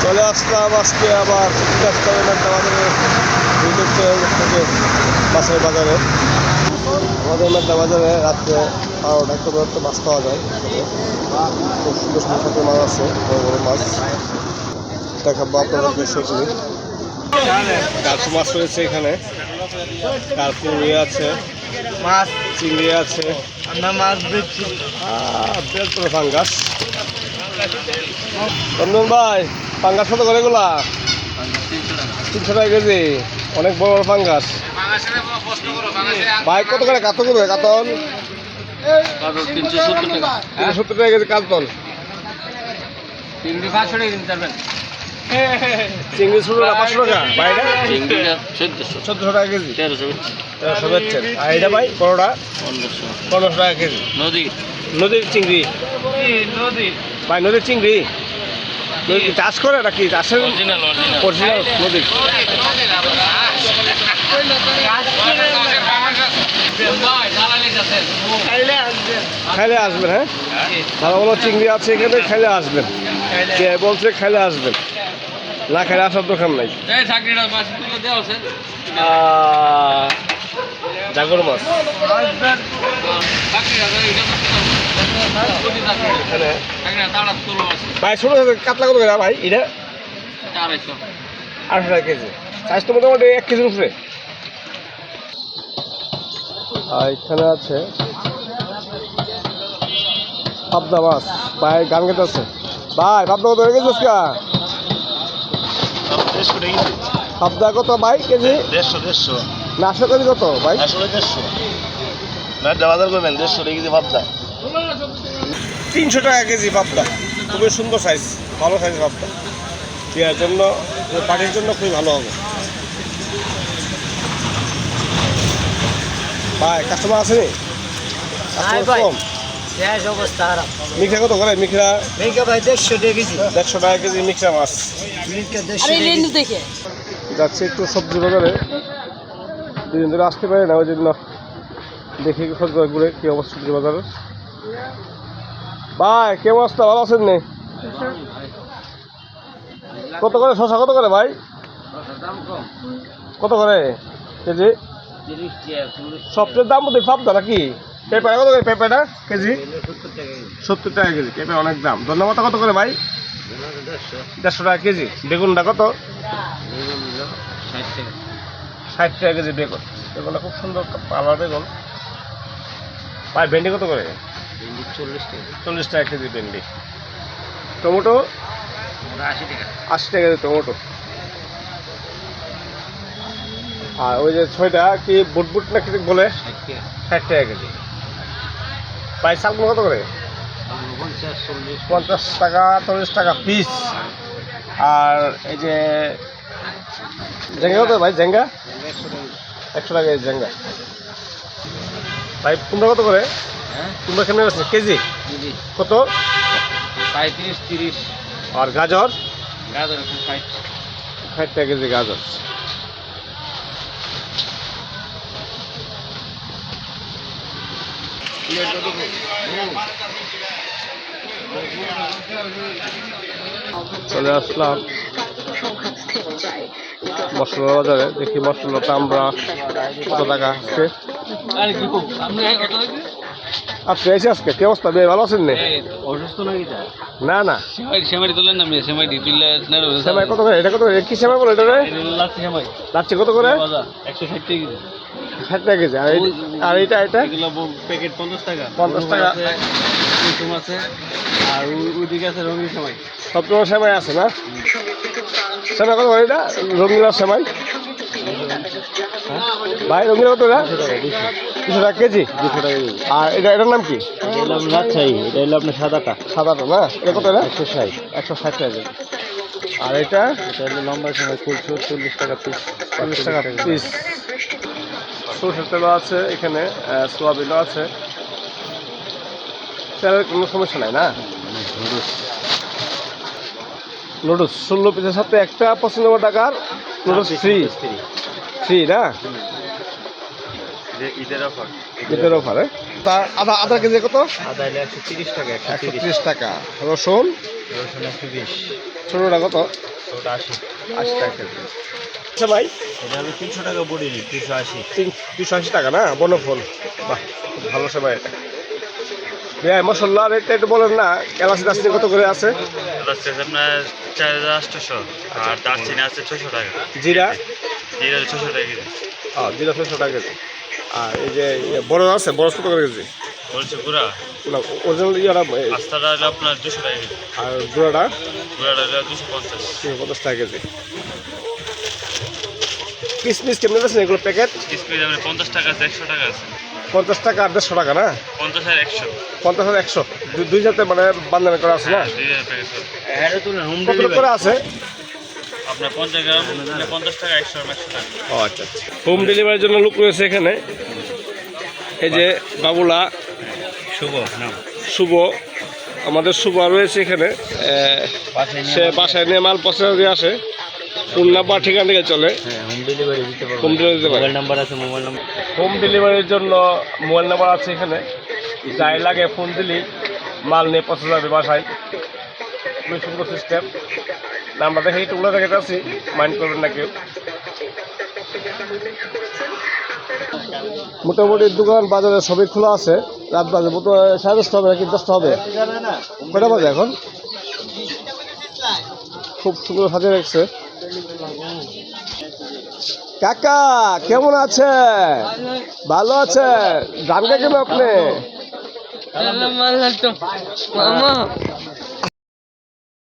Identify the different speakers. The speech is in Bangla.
Speaker 1: চলে আসলাম আজকে আবার মাছের বাজারে। আমাদের মেঘনা বাজারে রাত্রে 12টা পর্যন্ত মাছ পাওয়া যায়। খুব সুন্দর সুন্দর সাথে মাছ আছে, বড় বড় মাছ দেখাবো আপনাদেরকে। সেগুলি কার্পু মাছ রয়েছে এখানে, কার্পু আছে, মাছ চিংড়ি আছে, আমরা মাছ দিচ্ছি বেশ বড় পাঙ্গাস। রঞ্জন ভাই, পাঙ্গাস কত করে এগুলা? 300 টাকা কেজি, অনেক বড় বড় পাঙ্গাস। ভাই কত করে কাতল? করবে কাতল 370 টাকা কেজি কাতল।
Speaker 2: চিংড়ি 500 টাকা কিনতে পারবেন।
Speaker 1: চিংড়ি ছোট 500 টাকা, বাইরে
Speaker 2: চিংড়িটা 1400
Speaker 1: টাকা কেজি, 1300 বেচছেন। আর এটা ভাই বড়টা 1500 টাকা কেজি। নদীর চিংড়ি ভাই, নদীর চিংড়ি চাষ করে নাকি? চাষের অরিজিনাল নদীর খাইলে আসবেন। হ্যাঁ, ভালো ভালো চিংড়ি আছে এখানে, খাইলে আসবেন। কে বলছে খাইলে আসবেন, না খাইলে আসার দোকান নাই। জাগর মাছ ভাই, ছোট কাতলা কত করে ভাই? এটা 250 টাকা কেজি। সাইজ তো মোটামুটি 1 কেজির উপরে। আর এখানে আছে পাবদা মাছ। ভাই গান গেতে আছে ভাই, পাবদা কত হয়ে গেছে? পাবদা কত ভাই কেজি?
Speaker 3: 150
Speaker 1: না 800 কেজি কত ভাই?
Speaker 3: আসলে 150 না, বাজার করবেন 150 টাকা কেজি পাবদা।
Speaker 1: 300 টাকা কেজি পাবদা, খুবই সুন্দর সাইজ, ভালো সাইজ পাবদা। বিয়ার জন্য, পার্টির জন্য খুবই ভালো হবে। ভাই কাস্টমার আছে নি? কম।
Speaker 2: অবস্থা খারাপ।
Speaker 1: মিখরা কত করে? মিখরা
Speaker 2: ভাই 150 টাকা কেজি।
Speaker 1: 150 টাকা কেজি মিখরা মাছ। যাচ্ছে একটু সবজি বাজারে, দুদিন ধরে আসতে পারে না, ওই জন্য দেখি খোঁজ করে ঘুরে কি অবস্থা সবজি বাজারের। ভাই কে অবস্থা, ভালো আছেন নি? কত করে শশা? কত করে ভাই? কত করে কেজি? সবচেয়ে দাম বোধ পাবদা নাকি? পেঁপে কত করে? পেঁপেটা কেজি 70 টাকা কেজি। পেঁপে অনেক দাম। ধন্যবাদ কত করে ভাই? 150 টাকা কেজি। বেগুনটা কত? 60 টাকা কেজি বেগুন। বেগুনটা খুব সুন্দর পালা বেগুন। ভাই ভেন্ডি কত করে? 40 টাকা কেজি ভেন্ডি। টমেটো 80 টাকা কেজি টমেটো। আর ওই যে 6টা কি বুটবুট না কি বলে, 60 টাকা কেজি। ভাই শাকগুলো কত করে? 50 টাকা 40 টাকা পিস। আর এই যে জেঙ্গা কত ভাই? জেঙ্গা 100 টাকা কেজি জেঙ্গা। ভাই কুমড়া কত করে? কুমড়া কেমন আছে কেজি? কত?
Speaker 2: 35-30।
Speaker 1: আর গাজর?
Speaker 2: 60
Speaker 1: টাকা কেজি গাজর। চলে আসলাম মশলা বাজারে, দেখি মশলাটা আমরা কত টাকা আজকে। আপনি এসে আজকে কি অবস্থা? বেশ ভালো আছেন?
Speaker 2: অসুস্থ নাকি?
Speaker 1: না না,
Speaker 2: সেমাই তোলেন না? সেমাই
Speaker 1: সেমাই কত করে? এটা কত করে? কি সেমাই বলে এটা? লাচ্ছি কত করে?
Speaker 2: 160 টাকা কেজি।
Speaker 1: 60 টাকা কেজি। আর এটা
Speaker 2: প্যাকেট 50 টাকা।
Speaker 1: 50 টাকা
Speaker 2: আছে। আর ওইদিকে আছে রঙিন সেমাই।
Speaker 1: সব রকম সেমাই আছে না? সেমাই কত করে এটা? রঙিলা সেমাই ভাই, রঙিলা কত? 200 টাকা কেজি। 200 টাকা কেজি। আর এটার নাম কি?
Speaker 2: রাজশাহী। এটা হলো আপনার সাদাটা
Speaker 1: না? এটা কত?
Speaker 2: 160
Speaker 1: টাকা কেজি। আর এটা
Speaker 2: হলো লম্বা সেমাই, 40 টাকা পিস।
Speaker 1: 40 টাকা পিস। সরষের তেলও আছে এখানে, সোয়াবিনও আছে। তেলের কোনো সমস্যা নাই না? নুডলস 16 পিসের সাথে একটা 95 টাকার নুডলস ফ্রি না? ঈদের অফার। তা আধা কেজি কত?
Speaker 2: আদা 130 টাকা।
Speaker 1: 130 টাকা। রসুন
Speaker 2: 120।
Speaker 1: ছোটটা কত?
Speaker 2: ওটা 80
Speaker 1: 80 টাকা কেজি। আচ্ছা ভাই,
Speaker 2: এটা হলো 300 টাকা বড়ি 380
Speaker 1: 280 টাকা না বনফল? বাহ, খুব ভালো সেবা এটা। ভাই মশলা রেটটা একটু বলেন না, এলাচি দারচিনি কত করে আছে?
Speaker 2: হচ্ছে আপনার 4800 আর দারচিনি আছে 600 টাকা,
Speaker 1: জিরা?
Speaker 2: জিরা 600 টাকা কেজি,
Speaker 1: জিরা 600 টাকা কেজি। আর এই যে বড় আছে, বড় কত করে কেজি?
Speaker 2: বলছে গুড়া
Speaker 1: অরিজিনাল ইয়ারা
Speaker 2: আস্তাটা হলো আপনার 200 টাকা কেজি,
Speaker 1: আর গুঁড়াটা
Speaker 2: গুড়াটা হলো 250,
Speaker 1: 50 টাকা কেজি। কিসমিস কেমন আছে এগুলো প্যাকেট?
Speaker 2: কিসমিস আপনার 50 টাকা আছে, 100 টাকা আছে,
Speaker 1: 50 টাকা আর 150 টাকা না?
Speaker 2: 50 আর 100,
Speaker 1: 50 আর 100 দুই জাতে মানে বান্দানি করা আছে না?
Speaker 2: 2000 টাকা এটা তো হোম
Speaker 1: কত করে আছে?
Speaker 2: আপনার 50 গ্রাম 50 টাকা, 100 গ্রাম 100 টাকা।
Speaker 1: ও আচ্ছা আচ্ছা। হোম ডেলিভারির জন্য লোক রয়েছে এখানে। এই যে বাবুলা,
Speaker 2: শুভ নাম
Speaker 1: শুভ, আমাদের শুভ রয়েছে এখানে। সে বাসায় নিয়ে মাল পৌঁছে দিয়ে আসে। ফোন নাম্বার ঠিকানা থেকে চলে,
Speaker 2: হ্যাঁ হোম ডেলিভারি দিতে পারবো,
Speaker 1: হোম ডেলিভারি দিতে পারে।
Speaker 2: মোবাইল নাম্বার আছে, মোবাইল নাম্বার
Speaker 1: হোম ডেলিভারির জন্য মোবাইল নাম্বার আছে এখানে। যাই লাগে ফোন দিলেই মাল নিয়ে পৌঁছে যাবে বাসায়। খুবই সুন্দর সিস্টেম। নাম্বার দেখে একটু উল্টা দেখে আছি, মাইন্ড করবেন না কেউ। মোটামুটি দোকান বাজারে সবই খোলা আছে। রাত বাজে মতো 10:30 হবে নাকি 10টা হবে? কয়টা বাজে এখন? খুব সুন্দর সাজিয়ে রাখছে। কাকা কেমন আছে? ভালো আছে? গান গাইছেন আপনি?
Speaker 4: মামা